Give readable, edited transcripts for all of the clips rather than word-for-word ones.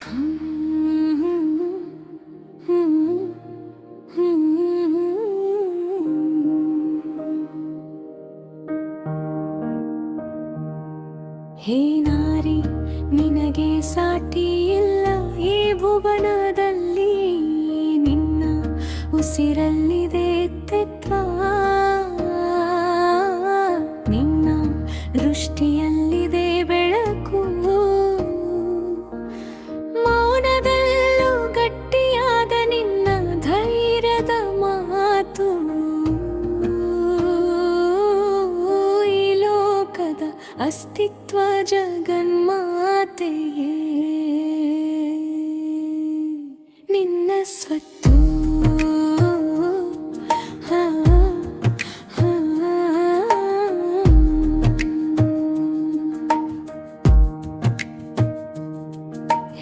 ಹೇ ನಾರಿ, ನಿನಗೆ ಸಾಟಿ ಇಲ್ಲ ಈ ಭುವನದಲ್ಲಿ. ನಿನ್ನ ಉಸಿರಲ್ಲಿದೆ ತತ್ವ, ನಿನ್ನ ದೃಷ್ಟಿಯಲ್ಲಿದೆ ಬೆಳಕು. ಮೌನದಲ್ಲೂ ಗಟ್ಟಿಯಾದ ನಿನ್ನ ಧೈರ್ಯದ ಮಾತು. ಈ ಲೋಕದ ಅಸ್ತಿತ್ವ ಜಗನ್ಮಾತೆಯೇ ನಿನ್ನ ಸ್ವತ್ತು.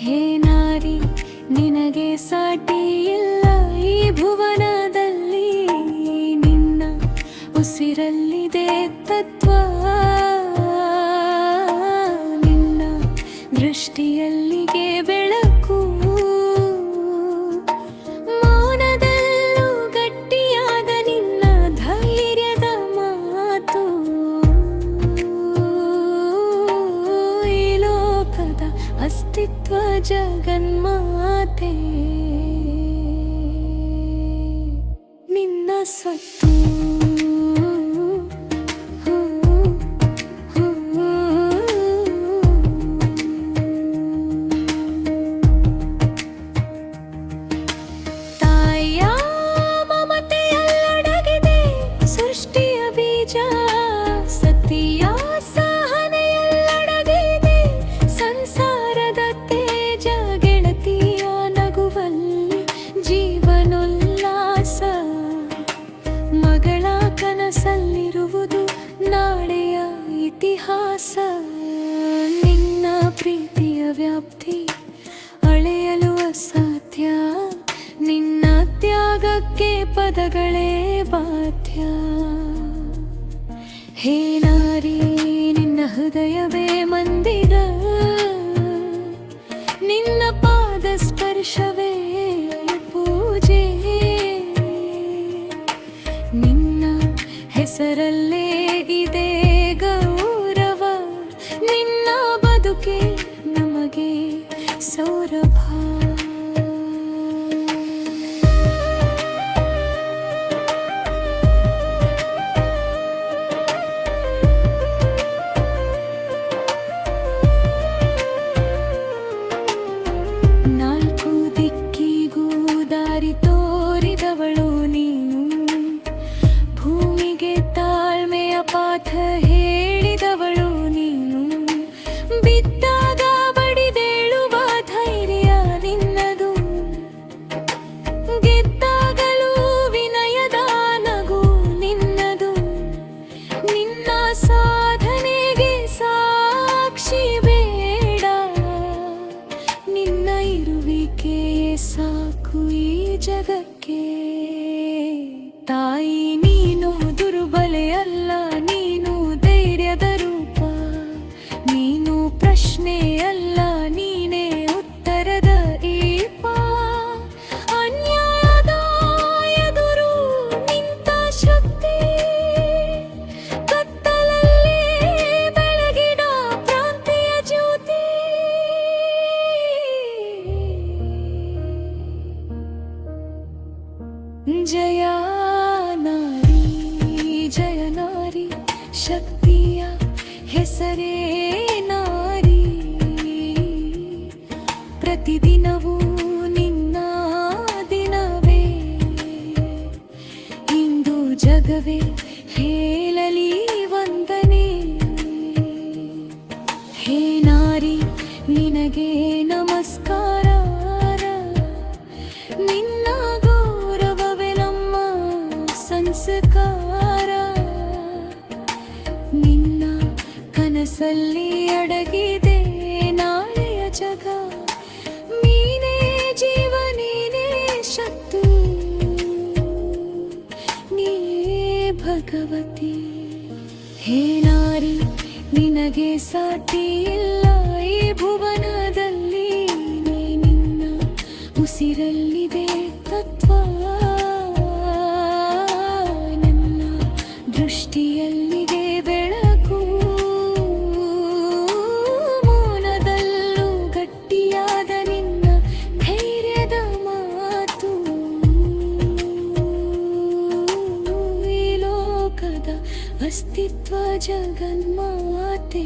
ಹೇ ನಾರಿ, ನಿನಗೆ ಸಾಟಿ ಇಲ್ಲ ಈ ಭುವನದಲ್ಲಿ. ನಿನ್ನ ಉಸಿರಲ್ಲಿದೆ ತತ್ವ, ನಿನ್ನ ದೃಷ್ಟಿಯಲ್ಲಿಗೆ ಬೆಳಕು. ಮೌನದಲ್ಲೂ ಗಟ್ಟಿಯಾದ ನಿನ್ನ ಧೈರ್ಯದ ಮಾತು. ಈ ಲೋಕದ ಅಸ್ತಿತ್ವ ಜಗನ್ಮಾತೆ ನಿನ್ನ ಸ್ವತ್ತು. ತಾಯಿಯ ಮಮತೆಯಲ್ಲಡಗಿದೆ ಸೃಷ್ಟಿಯ ಬೀಜ, ಸತಿಯ ಸಹನೆಯಲ್ಲಡಗಿದೆ ಸಂಸಾರದ ತೇಜ. ಗೆಳತಿಯ ನಗುವಲ್ಲಿ ಜೀವನೋಲ್ಲಾಸ, ಮಗಳ ಕನಸಲ್ಲಿರುವುದು ನಾಳೆಯ ಇತಿಹಾಸ. ನಿನ್ನ ಪ್ರೀತಿಯ ವ್ಯಾಪ್ತಿ ಅಳೆಯಲು ಅಸಾಧ್ಯ, ನಿನ್ನ ತ್ಯಾಗಕ್ಕೆ ಪದಗಳೇ ಬಾಧ್ಯ. ಹೇ ನಾರಿ, ನಿನ್ನ ಹೃದಯವೇ ಮಂದಿರ, ನಿನ್ನ ಪಾದ ಸ್ಪರ್ಶವೇ ಪೂಜೆ. ನಿನ್ನ ಹೆಸರಲ್ಲೇ ಇದೆ ಗೌರವ, ನಿನ್ನ ಬದುಕೆ ನಮಗೆ ಸೌರಭ. ನಾಲ್ಕು ದಿಕ್ಕಿಗೂ ದಾರಿ ತೋರಿದವಳು ನೀನು, ಭೂಮಿಗೆ ತಾಳ್ಮೆಯ ಪಾಠ ಹೇಳಿದವಳು ನೀನು. ಬಿದ್ದಾಗ ಬಡಿದೇಳುವ ಧೈರ್ಯ ನಿನ್ನದು, ಗೆದ್ದಾಗಲೂ ವಿನಯದ ನಗು ನಿನ್ನದು. ನಿನ್ನ ಸಾಧನೆಗೆ ಸಾಕ್ಷಿ ಬೇಡ, ನಿನ್ನ ಇರುವಿಕೆಯೇ ಸಾಕು ಈ ಜಗಕ್ಕೆ. ತಾಯಿ ನೀನು ದುರ್ಬಲೆಯಲ್ಲ, ನೀನು ಧೈರ್ಯದ ರೂಪ. ನೀನು ಪ್ರಶ್ನೆಯಲ್ಲ, ನೀನೇ ಉತ್ತರದ ಈಪ. ಅನ್ಯಾಯದ ಎದುರು ನಿಂತ ಶಕ್ತಿ, ಕತ್ತಲಲ್ಲೇ ಬೆಳಗಿದ ಕ್ರಾಂತಿಯ ಜ್ಯೋತಿ. ಜಯ ನಾರಿ, ಜಯ ನಾರಿ, ಶಕ್ತಿಯ ಹೆಸರೇ ನಾರಿ. ಪ್ರತಿದಿನವೂ ನಿನ್ನ ದಿನವೇ, ಇಂದು ಜಗವೇ ಹೇಳಲಿ ವಂದನೆ. ಹೇ ನಾರಿ, ನಿನಗೆ ನಮಸ್ಕಾರ. ನಿನ್ನ ಗೌರವವೇ ನಮ್ಮ ಸಂಸ್ಕಾರ. ನಿನ್ನ ಕನಸಲ್ಲಿ ಅಡಗಿದೆ ನಾಳೆಯ ಜಗ. ನೀನೇ ಜೀವ, ನೀನೇ ಶಕ್ತಿ, ನೀ ಭಗವತಿ. ಹೇ ನಾರಿ, ನಿನಗೆ ಸಾಟಿ ಇಲ್ಲ ಈ ಭುವನದಲ್ಲಿ. ನೀನು ಉಸಿರಲ್ಲಿದೆ ತತ್ವ, ನನ್ನ ದೃಷ್ಟಿಯಲ್ಲಿದೆ ಬೆಳಕು, ಮೌನದಲ್ಲೂ ಗಟ್ಟಿಯಾದ ನಿನ್ನ ಧೈರ್ಯದ ಮಾತು. ಈ ಲೋಕದ ಅಸ್ತಿತ್ವ ಜಗನ್ಮಾತೆ.